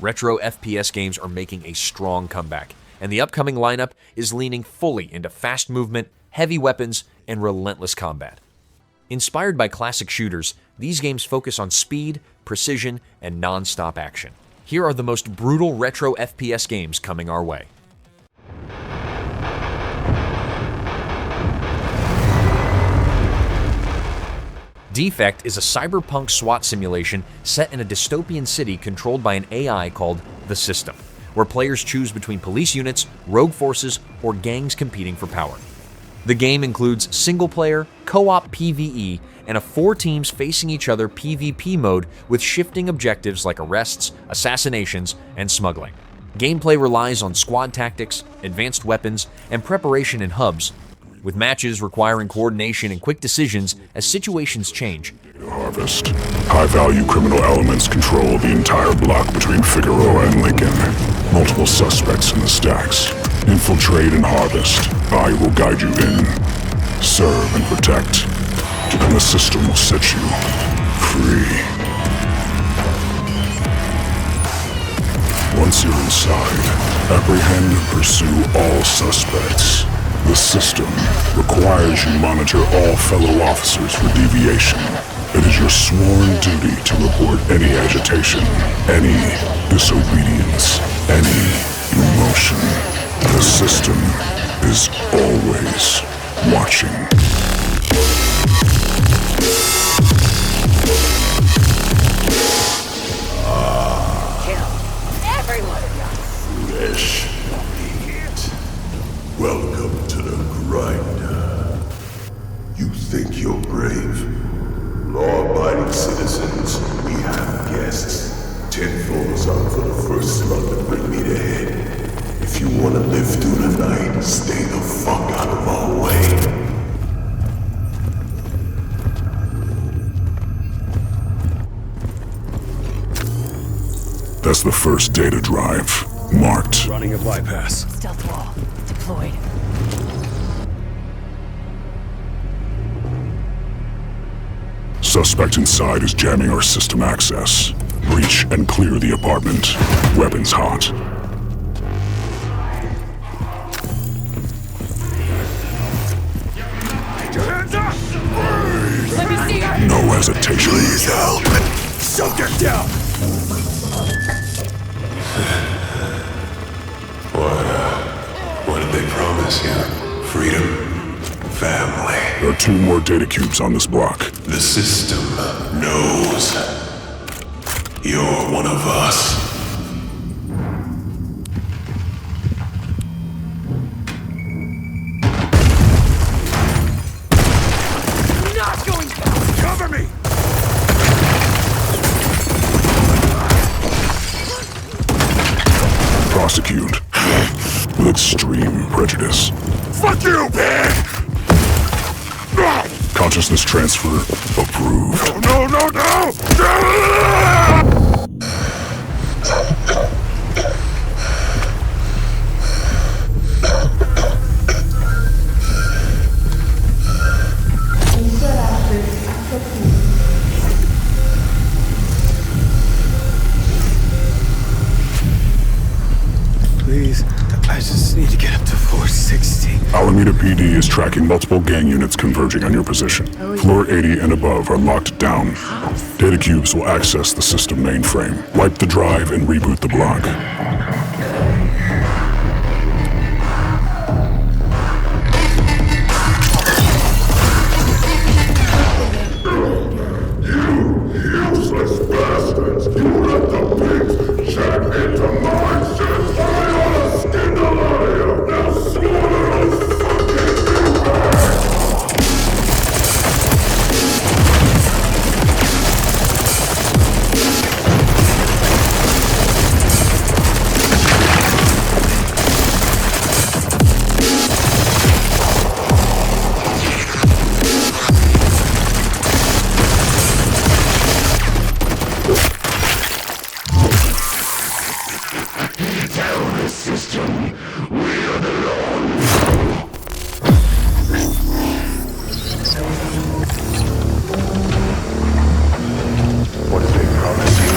retro FPS games are making a strong comeback, and the upcoming lineup is leaning fully into fast movement, heavy weapons, and relentless combat. Inspired by classic shooters, these games focus on speed, precision, and non-stop action. Here are the most brutal retro FPS games coming our way. Defect is a cyberpunk SWAT simulation set in a dystopian city controlled by an AI called The System, where players choose between police units, rogue forces, or gangs competing for power. The game includes single-player, co-op PvE, and a 4 teams facing each other PvP mode with shifting objectives like arrests, assassinations, and smuggling. Gameplay relies on squad tactics, advanced weapons, and preparation in hubs, with matches requiring coordination and quick decisions as situations change. Harvest. High-value criminal elements control the entire block between Figueroa and Lincoln. Multiple suspects in the stacks. Infiltrate and harvest. I will guide you in. Serve and protect. And the system will set you free. Once you're inside, apprehend and pursue all suspects. The system requires you monitor all fellow officers for deviation. It is your sworn duty to report any agitation, any disobedience, any emotion. The system is always watching. Kill everyone! Flesh eat. Welcome to the grinder. You think you're brave? Law-abiding citizens, we have guests. 10 foes out for the first slug to bring me to head. If you want to live through the night, stay the fuck out of our way. That's the first data drive. Marked. Running a bypass. Stealth wall. Deployed. Suspect inside is jamming our system access. Breach and clear the apartment. Weapons hot. Let me see her! No hesitation. Please help! Shut her down! What did they promise you? Freedom? Family? There are 2 more data cubes on this block. The system knows you're one of us. Not going to! Cover me! Prosecute. With extreme prejudice. Fuck you, man! Consciousness transfer approved. No, no, no! Please, I just need to get up to 460. Alameda PD is tracking multiple gang units converging on your position. Floor 80 and above are locked down. Data cubes will access the system mainframe. Wipe the drive and reboot the block. What did they promise you?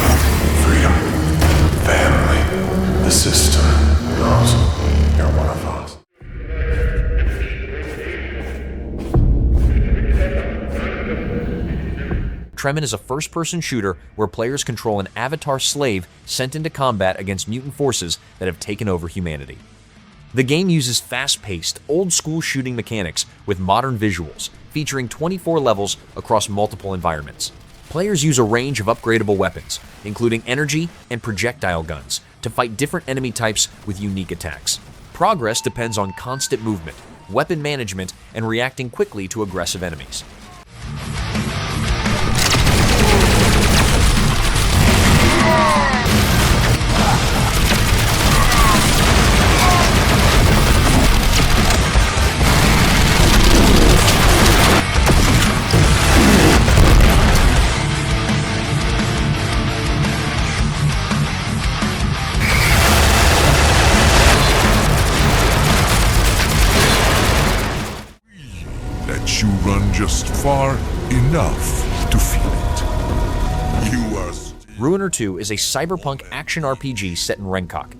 Freedom? Family? Tremen is a first-person shooter where players control an avatar slave sent into combat against mutant forces that have taken over humanity. The game uses fast-paced, old-school shooting mechanics with modern visuals, featuring 24 levels across multiple environments. Players use a range of upgradable weapons, including energy and projectile guns, to fight different enemy types with unique attacks. Progress depends on constant movement, weapon management, and reacting quickly to aggressive enemies. Let you run just far enough to feel it. You are Ruiner 2 is a cyberpunk action RPG set in Renkok,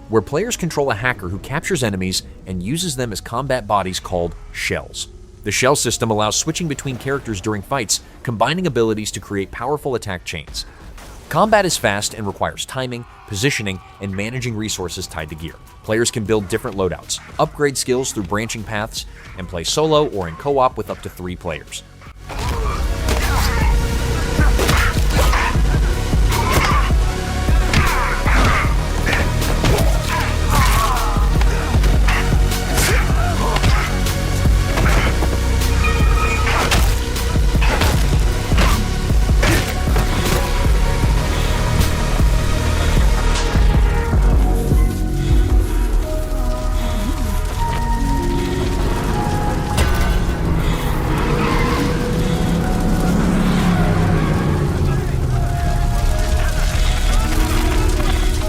where players control a hacker who captures enemies and uses them as combat bodies called shells. The shell system allows switching between characters during fights, combining abilities to create powerful attack chains. Combat is fast and requires timing, positioning, and managing resources tied to gear. Players can build different loadouts, upgrade skills through branching paths, and play solo or in co-op with up to 3 players.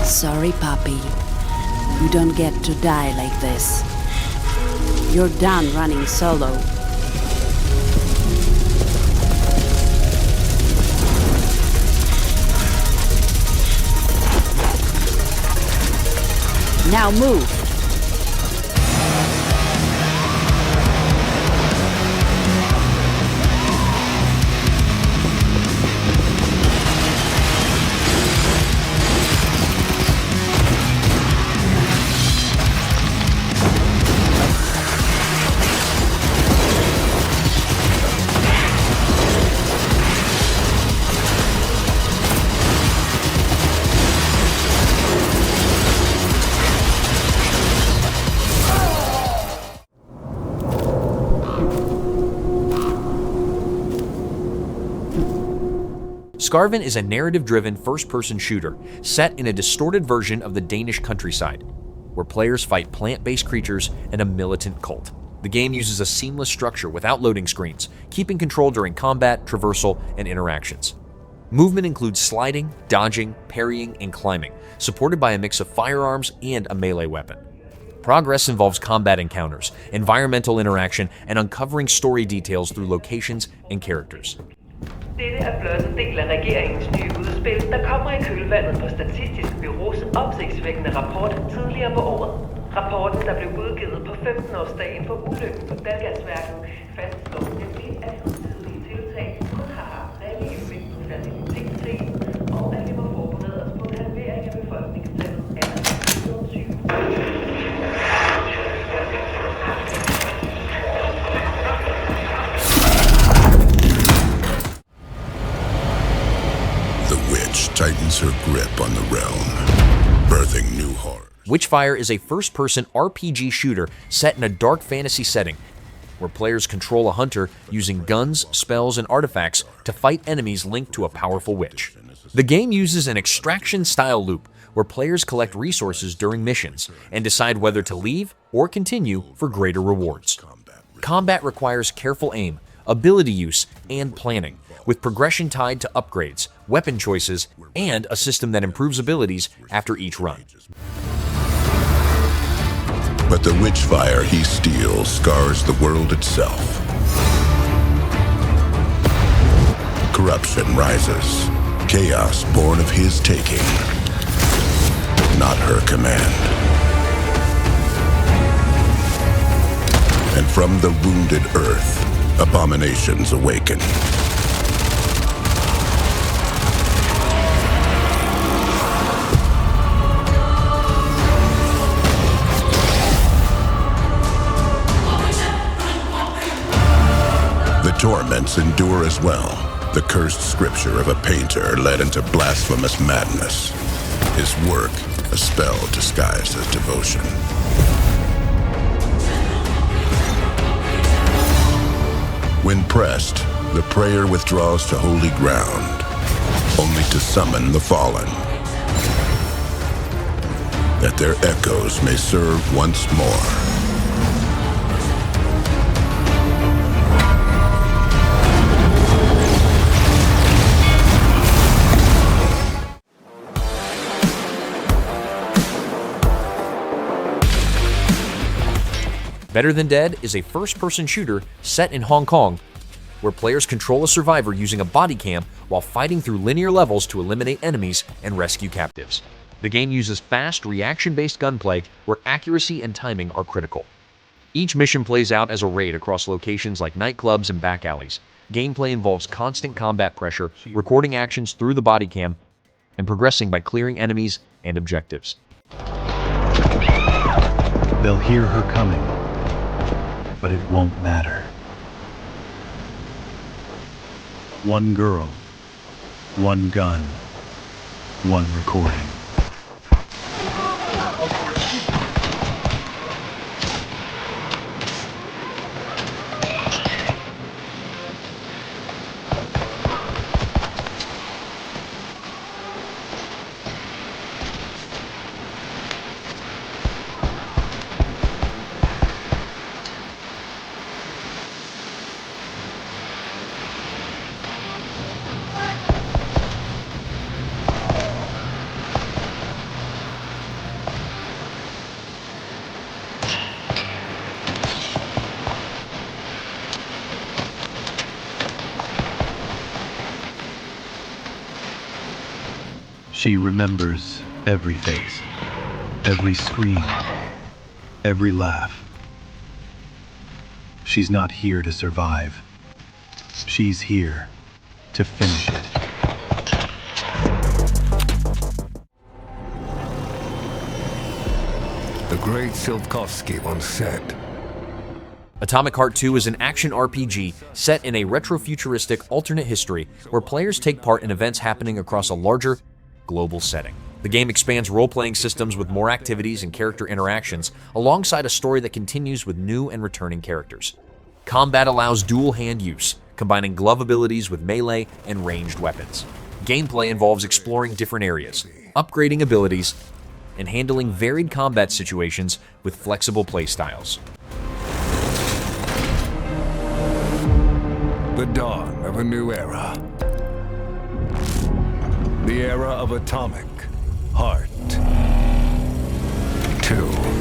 Sorry, puppy. You don't get to die like this. You're done running solo. Now move. Skarven is a narrative-driven first-person shooter set in a distorted version of the Danish countryside, where players fight plant-based creatures and a militant cult. The game uses a seamless structure without loading screens, keeping control during combat, traversal, and interactions. Movement includes sliding, dodging, parrying, and climbing, supported by a mix of firearms and a melee weapon. Progress involves combat encounters, environmental interaction, and uncovering story details through locations and characters. Dette blot en del af regeringens nye udspil, der kommer i kølvandet på Statistisk Bureaus opsigtsvækkende rapport tidligere på året. Rapporten, der blev udgivet på 15-årsdagen for ulykken på Dalgasværket, fastslår nemlig, at hidtidige tiltag kun har haft reel effekt på fertilitetsrate, og at vi må forberede os på en halvering af befolkningstallet allerede 2020. tightens her grip on the realm, birthing new horrors. Witchfire is a first-person RPG shooter set in a dark fantasy setting, where players control a hunter using guns, spells, and artifacts to fight enemies linked to a powerful witch. The game uses an extraction-style loop, where players collect resources during missions and decide whether to leave or continue for greater rewards. Combat requires careful aim, ability use, and planning, with progression tied to upgrades, weapon choices, and a system that improves abilities after each run. But the Witchfire he steals scars the world itself. Corruption rises, chaos born of his taking, not her command. And from the wounded earth, abominations awaken. elements endure as well. The cursed scripture of a painter led into blasphemous madness. His work, a spell disguised as devotion. When pressed, the prayer withdraws to holy ground, only to summon the fallen, that their echoes may serve once more. Better Than Dead is a first-person shooter set in Hong Kong, where players control a survivor using a body cam while fighting through linear levels to eliminate enemies and rescue captives. The game uses fast, reaction-based gunplay where accuracy and timing are critical. Each mission plays out as a raid across locations like nightclubs and back alleys. Gameplay involves constant combat pressure, recording actions through the body cam, and progressing by clearing enemies and objectives. They'll hear her coming, but it won't matter. One girl, one gun, one recording. She remembers every face, every scream, every laugh. She's not here to survive. She's here to finish it. The great Silkovsky once said, Atomic Heart 2 is an action RPG set in a retrofuturistic alternate history where players take part in events happening across a larger, global setting. The game expands role-playing systems with more activities and character interactions, alongside a story that continues with new and returning characters. Combat allows dual hand use, combining glove abilities with melee and ranged weapons. Gameplay involves exploring different areas, upgrading abilities, and handling varied combat situations with flexible playstyles. the dawn of a new era. The era of Atomic Heart 2.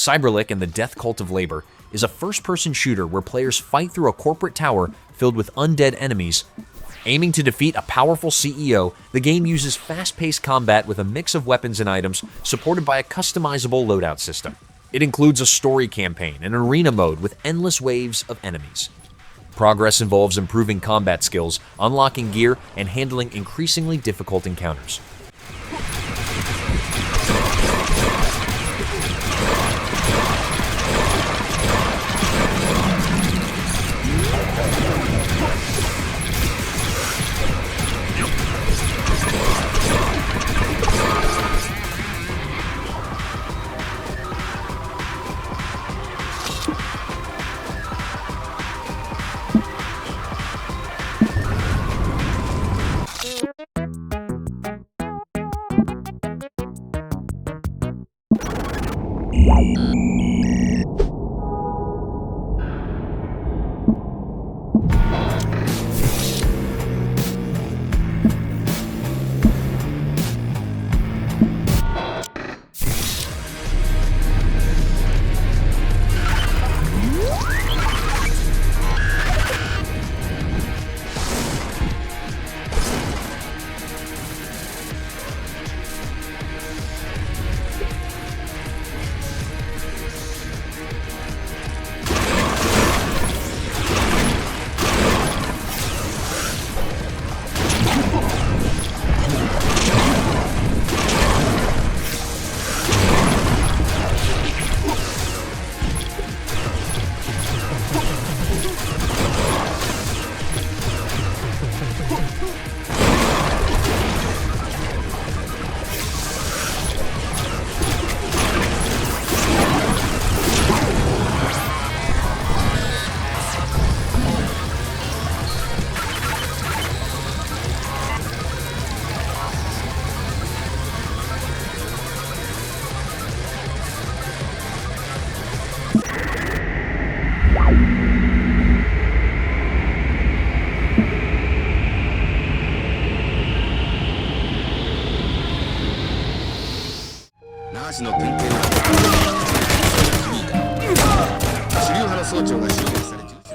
CYBRLICH and the Death Cult of Labor is a first-person shooter where players fight through a corporate tower filled with undead enemies Aiming to defeat a powerful CEO, the game uses fast-paced combat with a mix of weapons and items supported by a customizable loadout system. It includes a story campaign and an arena mode with endless waves of enemies. Progress involves improving combat skills, unlocking gear, and handling increasingly difficult encounters.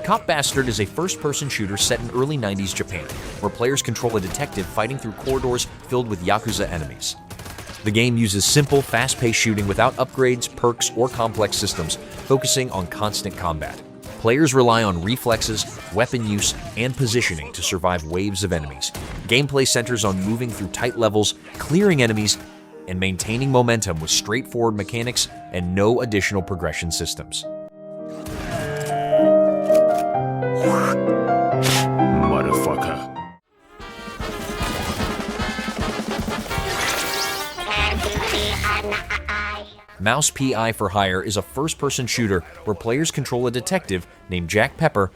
Cop Bastard is a first-person shooter set in early 90s Japan, where players control a detective fighting through corridors filled with Yakuza enemies. The game uses simple, fast-paced shooting without upgrades, perks, or complex systems, focusing on constant combat. Players rely on reflexes, weapon use, and positioning to survive waves of enemies. Gameplay centers on moving through tight levels, clearing enemies, and maintaining momentum with straightforward mechanics and no additional progression systems. Motherfucker. Mouse P.I. for Hire is a first-person shooter where players control a detective named Jack Pepper,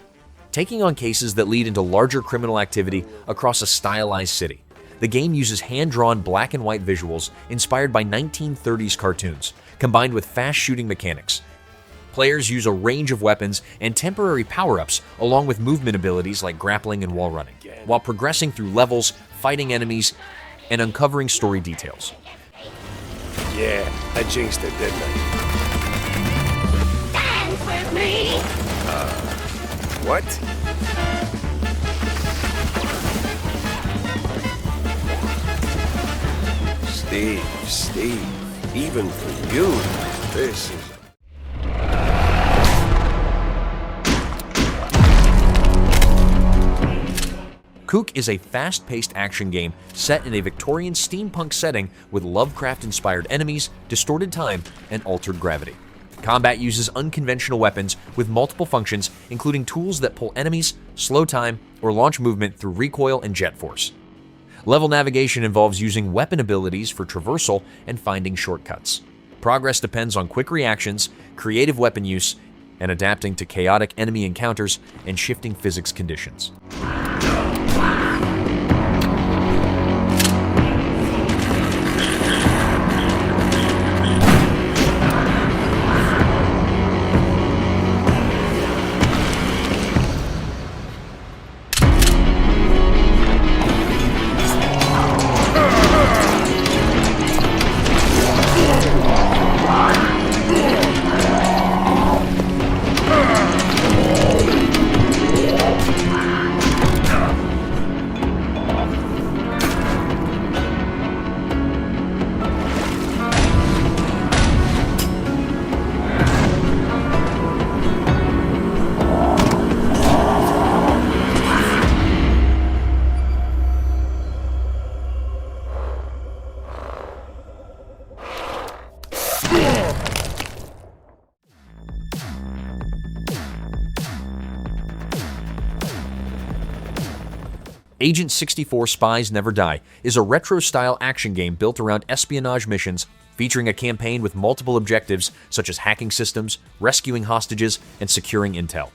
taking on cases that lead into larger criminal activity across a stylized city. The game uses hand-drawn black and white visuals inspired by 1930s cartoons, combined with fast shooting mechanics. Players use a range of weapons and temporary power-ups along with movement abilities like grappling and wall running, while progressing through levels, fighting enemies, and uncovering story details. Yeah, I jinxed it, didn't I? Dance with me! What? Steve, even for you, this is... Kook is a fast-paced action game set in a Victorian steampunk setting with Lovecraft-inspired enemies, distorted time, and altered gravity. Combat uses unconventional weapons with multiple functions, including tools that pull enemies, slow time, or launch movement through recoil and jet force. Level navigation involves using weapon abilities for traversal and finding shortcuts. Progress depends on quick reactions, creative weapon use, and adapting to chaotic enemy encounters and shifting physics conditions. Agent 64 Spies Never Die is a retro-style action game built around espionage missions, featuring a campaign with multiple objectives such as hacking systems, rescuing hostages, and securing intel.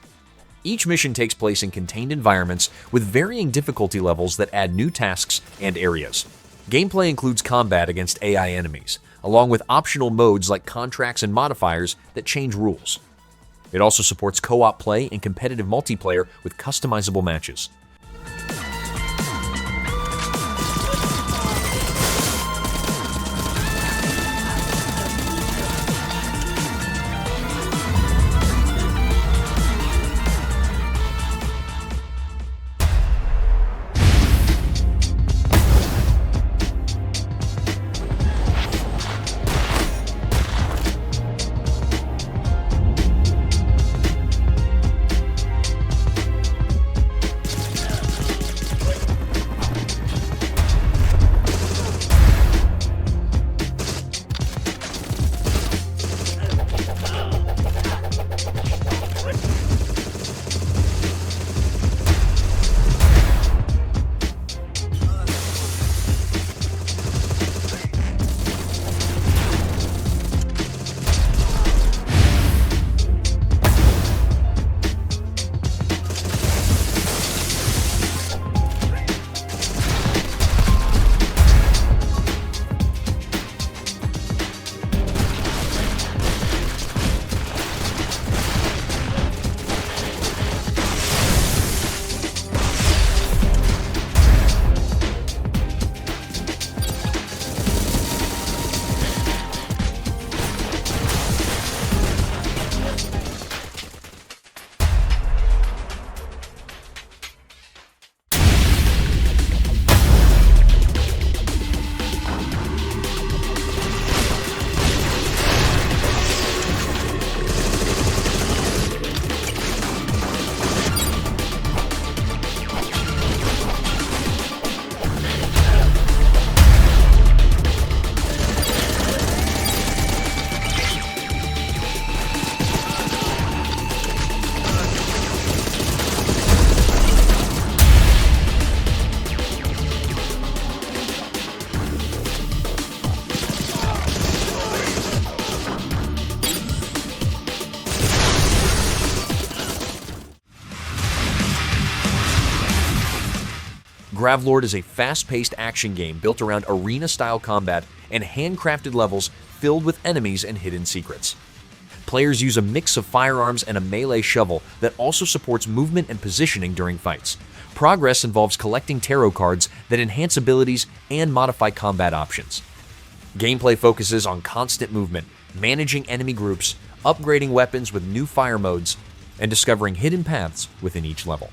Each mission takes place in contained environments with varying difficulty levels that add new tasks and areas. Gameplay includes combat against AI enemies, along with optional modes like contracts and modifiers that change rules. It also supports co-op play and competitive multiplayer with customizable matches. Gravelord is a fast-paced action game built around arena-style combat and handcrafted levels filled with enemies and hidden secrets. Players use a mix of firearms and a melee shovel that also supports movement and positioning during fights. Progress involves collecting tarot cards that enhance abilities and modify combat options. Gameplay focuses on constant movement, managing enemy groups, upgrading weapons with new fire modes, and discovering hidden paths within each level.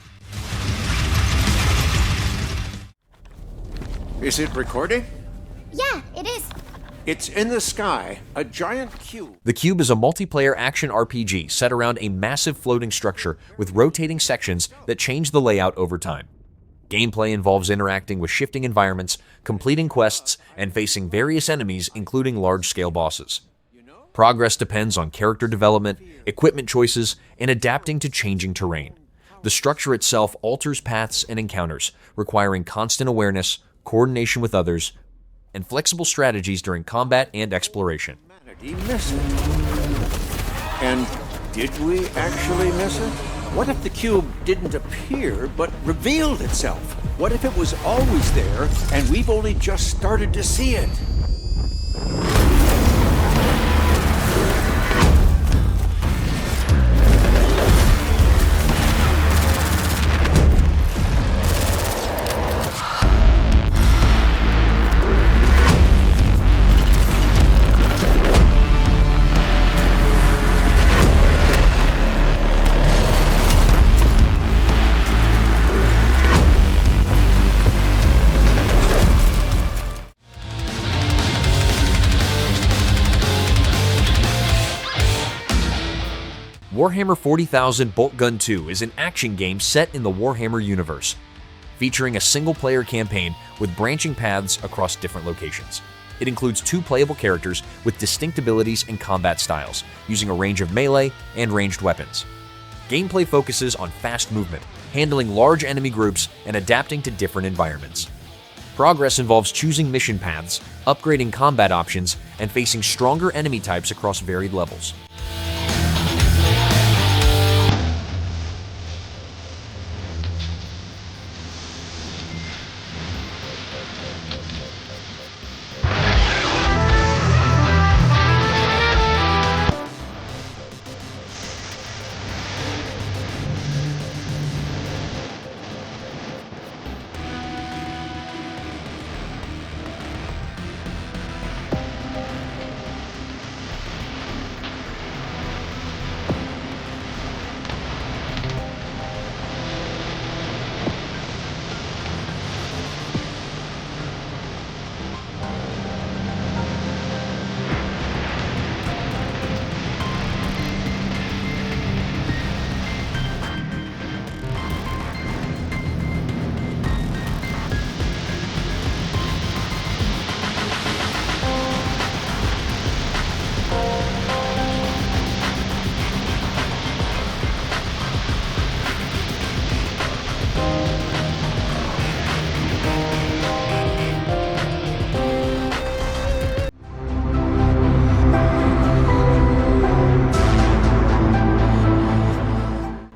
Is it recording? Yeah, it is. It's in the sky, a giant cube. The Cube is a multiplayer action RPG set around a massive floating structure with rotating sections that change the layout over time. Gameplay involves interacting with shifting environments, completing quests, and facing various enemies, including large-scale bosses. Progress depends on character development, equipment choices, and adapting to changing terrain. The structure itself alters paths and encounters, requiring constant awareness, coordination with others, and flexible strategies during combat and exploration. Humanity miss it. And did we actually miss it? What if the cube didn't appear, but revealed itself? What if it was always there, and we've only just started to see it? Warhammer 40,000 Boltgun 2 is an action game set in the Warhammer universe, featuring a single-player campaign with branching paths across different locations. It includes 2 playable characters with distinct abilities and combat styles, using a range of melee and ranged weapons. Gameplay focuses on fast movement, handling large enemy groups and adapting to different environments. Progress involves choosing mission paths, upgrading combat options, and facing stronger enemy types across varied levels.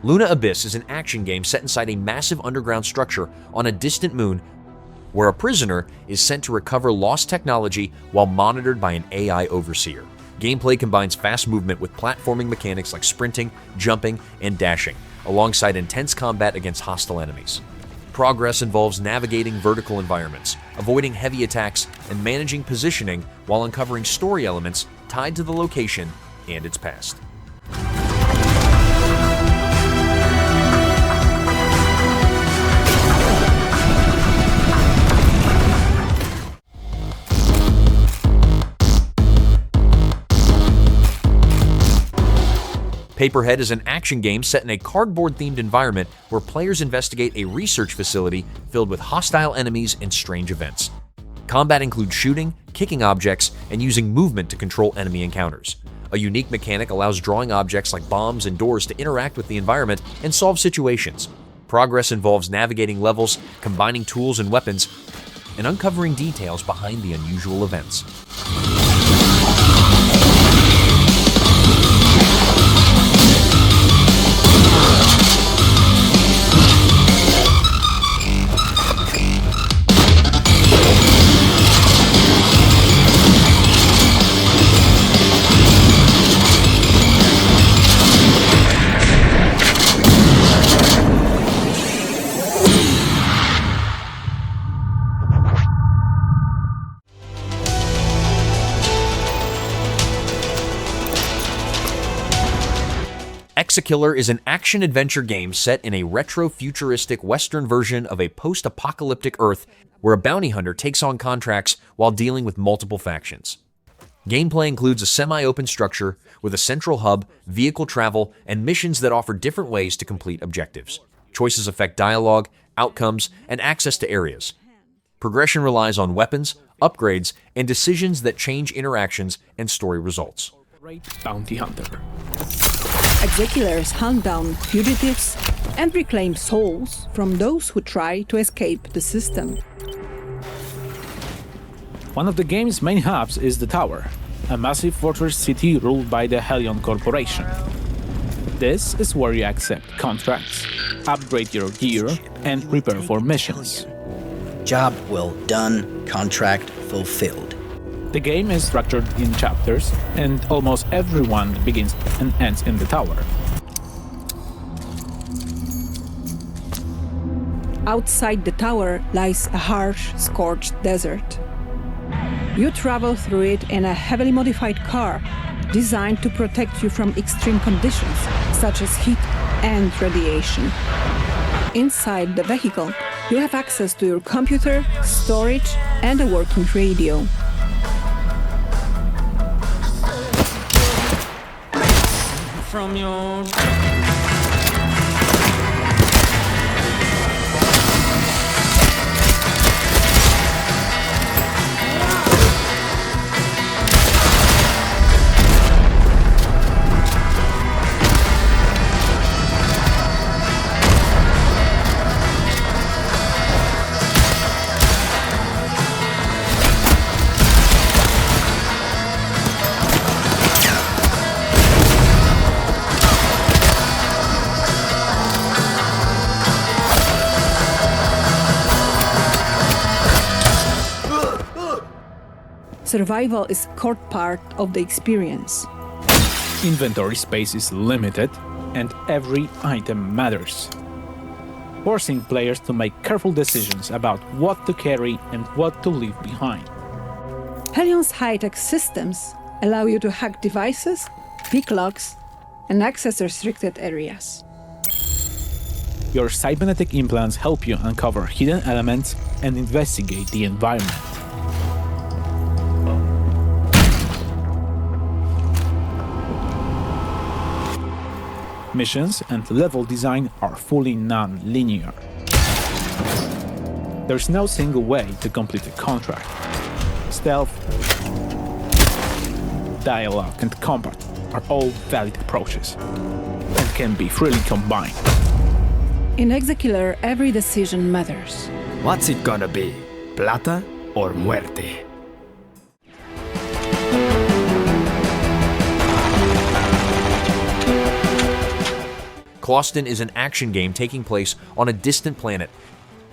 Luna Abyss is an action game set inside a massive underground structure on a distant moon where a prisoner is sent to recover lost technology while monitored by an AI overseer. Gameplay combines fast movement with platforming mechanics like sprinting, jumping, and dashing, alongside intense combat against hostile enemies. Progress involves navigating vertical environments, avoiding heavy attacks, and managing positioning while uncovering story elements tied to the location and its past. Paperhead is an action game set in a cardboard-themed environment where players investigate a research facility filled with hostile enemies and strange events. Combat includes shooting, kicking objects, and using movement to control enemy encounters. A unique mechanic allows drawing objects like bombs and doors to interact with the environment and solve situations. Progress involves navigating levels, combining tools and weapons, and uncovering details behind the unusual events. ExeKiller is an action-adventure game set in a retro-futuristic Western version of a post-apocalyptic Earth where a bounty hunter takes on contracts while dealing with multiple factions. Gameplay includes a semi-open structure with a central hub, vehicle travel, and missions that offer different ways to complete objectives. Choices affect dialogue, outcomes, and access to areas. Progression relies on weapons, upgrades, and decisions that change interactions and story results. Bounty hunter. ExeKillers hunt down fugitives and reclaim souls from those who try to escape the system. One of the game's main hubs is the Tower, a massive fortress city ruled by the Helion Corporation. This is where you accept contracts, upgrade your gear, and prepare for missions. Job well done, contract fulfilled. The game is structured in chapters, and almost everyone begins and ends in the tower. Outside the tower lies a harsh, scorched desert. You travel through it in a heavily modified car designed to protect you from extreme conditions such as heat and radiation. Inside the vehicle, you have access to your computer, storage, and a working radio. From your... survival is core part of the experience. Inventory space is limited, and every item matters, forcing players to make careful decisions about what to carry and what to leave behind. Helion's high-tech systems allow you to hack devices, pick locks, and access restricted areas. Your cybernetic implants help you uncover hidden elements and investigate the environment. Missions and level design are fully non-linear. There's no single way to complete a contract. Stealth, dialogue, and combat are all valid approaches and can be freely combined. In ExeKiller, every decision matters. What's it gonna be? Plata or muerte? Klostyn is an action game taking place on a distant planet,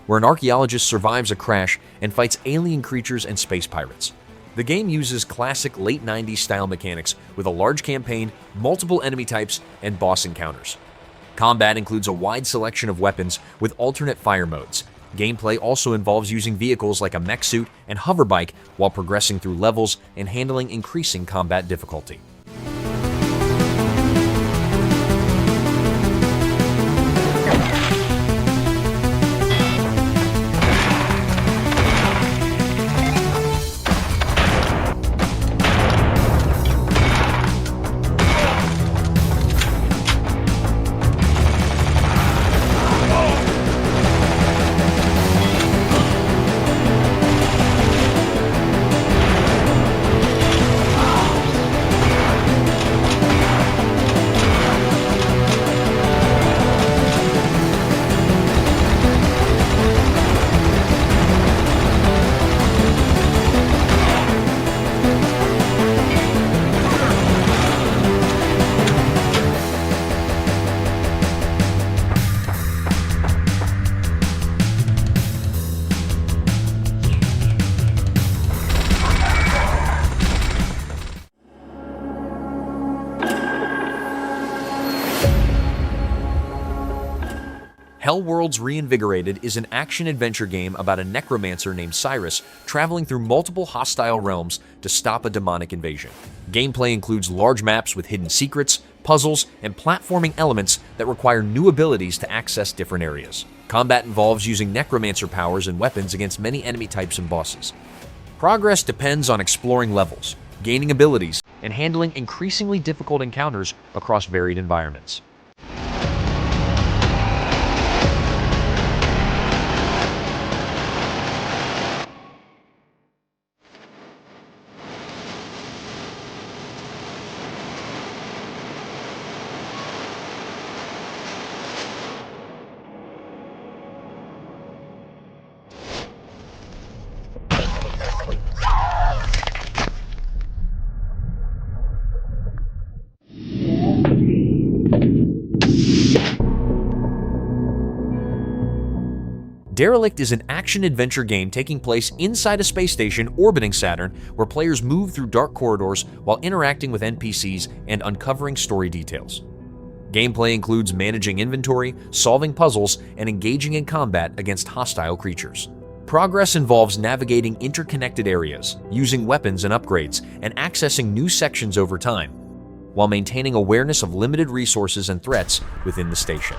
where an archaeologist survives a crash and fights alien creatures and space pirates. The game uses classic late 90s style mechanics with a large campaign, multiple enemy types, and boss encounters. Combat includes a wide selection of weapons with alternate fire modes. Gameplay also involves using vehicles like a mech suit and hoverbike while progressing through levels and handling increasing combat difficulty. Hellworld's Reinvigorated is an action-adventure game about a necromancer named Cyrus traveling through multiple hostile realms to stop a demonic invasion. Gameplay includes large maps with hidden secrets, puzzles, and platforming elements that require new abilities to access different areas. Combat involves using necromancer powers and weapons against many enemy types and bosses. Progress depends on exploring levels, gaining abilities, and handling increasingly difficult encounters across varied environments. Derelikt is an action-adventure game taking place inside a space station orbiting Saturn, where players move through dark corridors while interacting with NPCs and uncovering story details. Gameplay includes managing inventory, solving puzzles, and engaging in combat against hostile creatures. Progress involves navigating interconnected areas, using weapons and upgrades, and accessing new sections over time, while maintaining awareness of limited resources and threats within the station.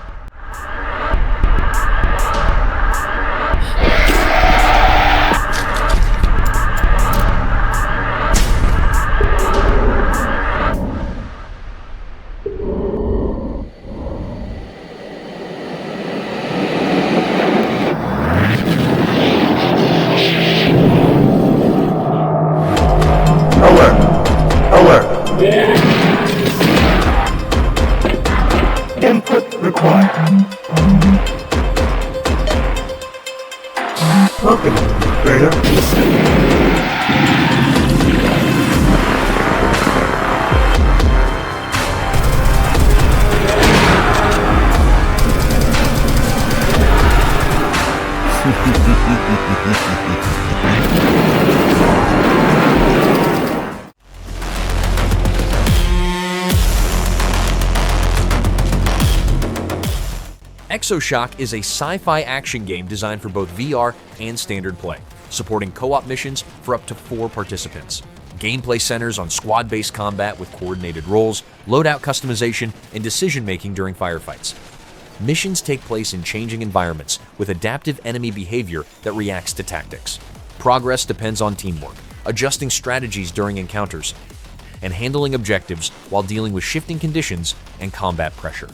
Input required. Welcome, Beta. Exoshock is a sci-fi action game designed for both VR and standard play, supporting co-op missions for up to 4 participants. Gameplay centers on squad-based combat with coordinated roles, loadout customization, and decision-making during firefights. Missions take place in changing environments with adaptive enemy behavior that reacts to tactics. Progress depends on teamwork, adjusting strategies during encounters, and handling objectives while dealing with shifting conditions and combat pressure.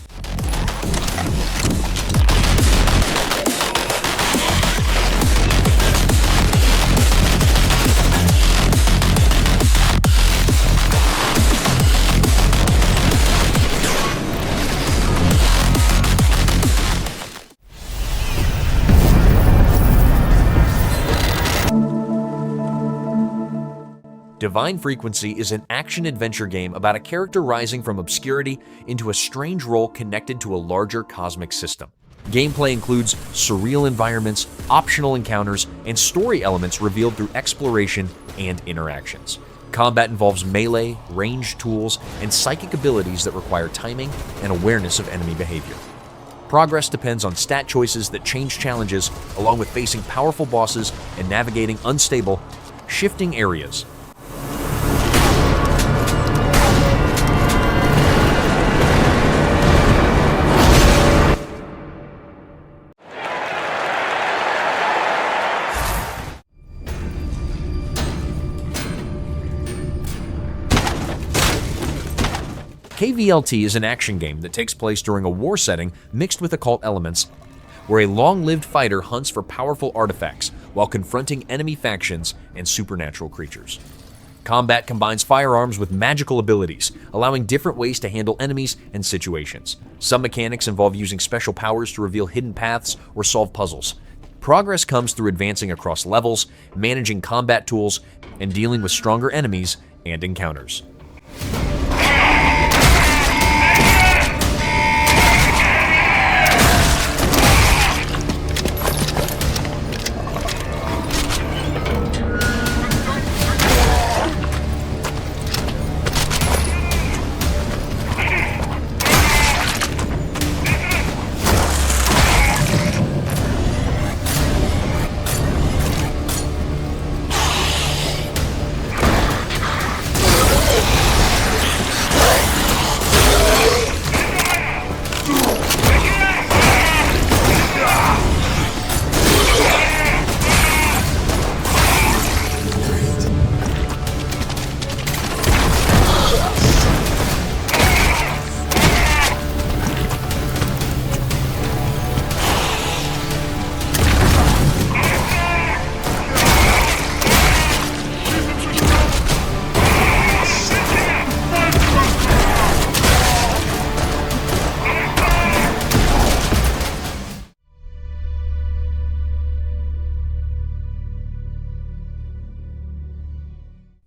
Divine Frequency is an action-adventure game about a character rising from obscurity into a strange role connected to a larger cosmic system. Gameplay includes surreal environments, optional encounters, and story elements revealed through exploration and interactions. Combat involves melee, ranged tools, and psychic abilities that require timing and awareness of enemy behavior. Progress depends on stat choices that change challenges, along with facing powerful bosses and navigating unstable, shifting areas. KVLT is an action game that takes place during a war setting mixed with occult elements, where a long-lived fighter hunts for powerful artifacts while confronting enemy factions and supernatural creatures. Combat combines firearms with magical abilities, allowing different ways to handle enemies and situations. Some mechanics involve using special powers to reveal hidden paths or solve puzzles. Progress comes through advancing across levels, managing combat tools, and dealing with stronger enemies and encounters.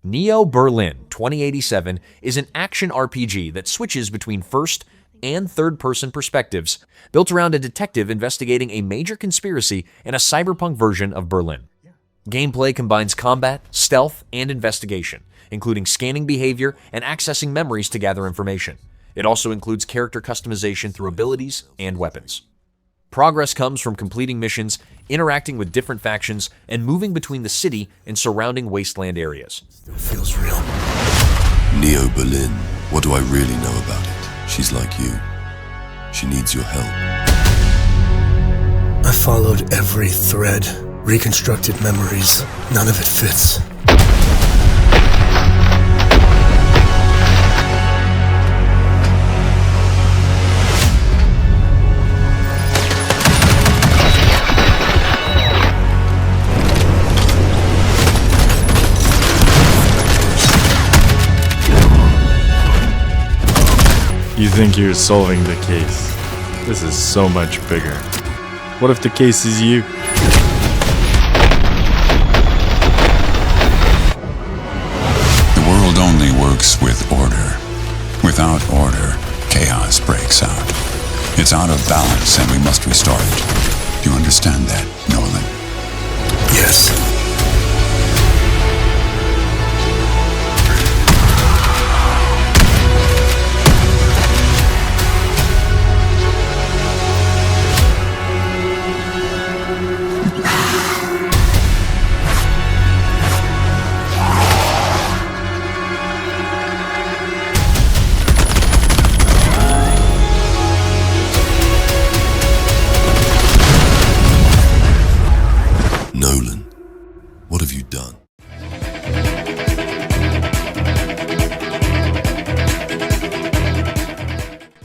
Neo Berlin 2087 is an action RPG that switches between first and third-person perspectives, built around a detective investigating a major conspiracy in a cyberpunk version of Berlin. Gameplay combines combat, stealth, and investigation, including scanning behavior and accessing memories to gather information. It also includes character customization through abilities and weapons. Progress comes from completing missions, interacting with different factions, and moving between the city and surrounding wasteland areas. Still feels real. Neo Berlin, what do I really know about it? She's like you. She needs your help. I followed every thread, reconstructed memories. None of it fits. You think you're solving the case. This is so much bigger. What if the case is you? The world only works with order. Without order, chaos breaks out. It's out of balance and we must restore it. Do you understand that, Nolan? Yes.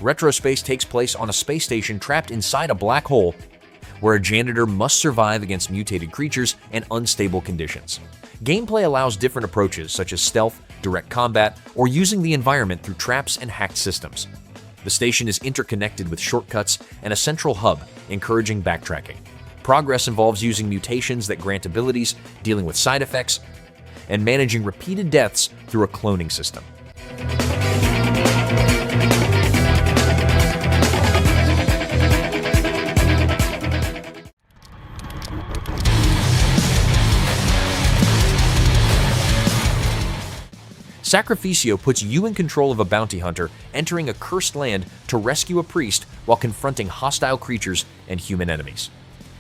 Retrospace takes place on a space station trapped inside a black hole where a janitor must survive against mutated creatures and unstable conditions. Gameplay allows different approaches such as stealth, direct combat, or using the environment through traps and hacked systems. The station is interconnected with shortcuts and a central hub, encouraging backtracking. Progress involves using mutations that grant abilities, dealing with side effects, and managing repeated deaths through a cloning system. Sacrificio puts you in control of a bounty hunter entering a cursed land to rescue a priest while confronting hostile creatures and human enemies.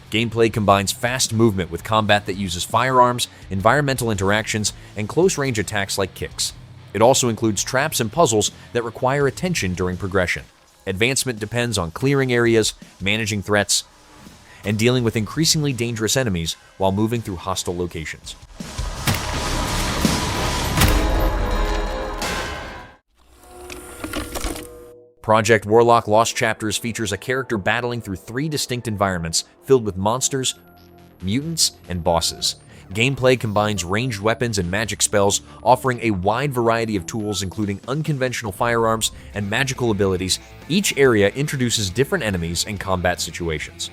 Gameplay combines fast movement with combat that uses firearms, environmental interactions, and close-range attacks like kicks. It also includes traps and puzzles that require attention during progression. Advancement depends on clearing areas, managing threats, and dealing with increasingly dangerous enemies while moving through hostile locations. Project Warlock Lost Chapters features a character battling through 3 distinct environments filled with monsters, mutants, and bosses. Gameplay combines ranged weapons and magic spells, offering a wide variety of tools including unconventional firearms and magical abilities. Each area introduces different enemies and combat situations.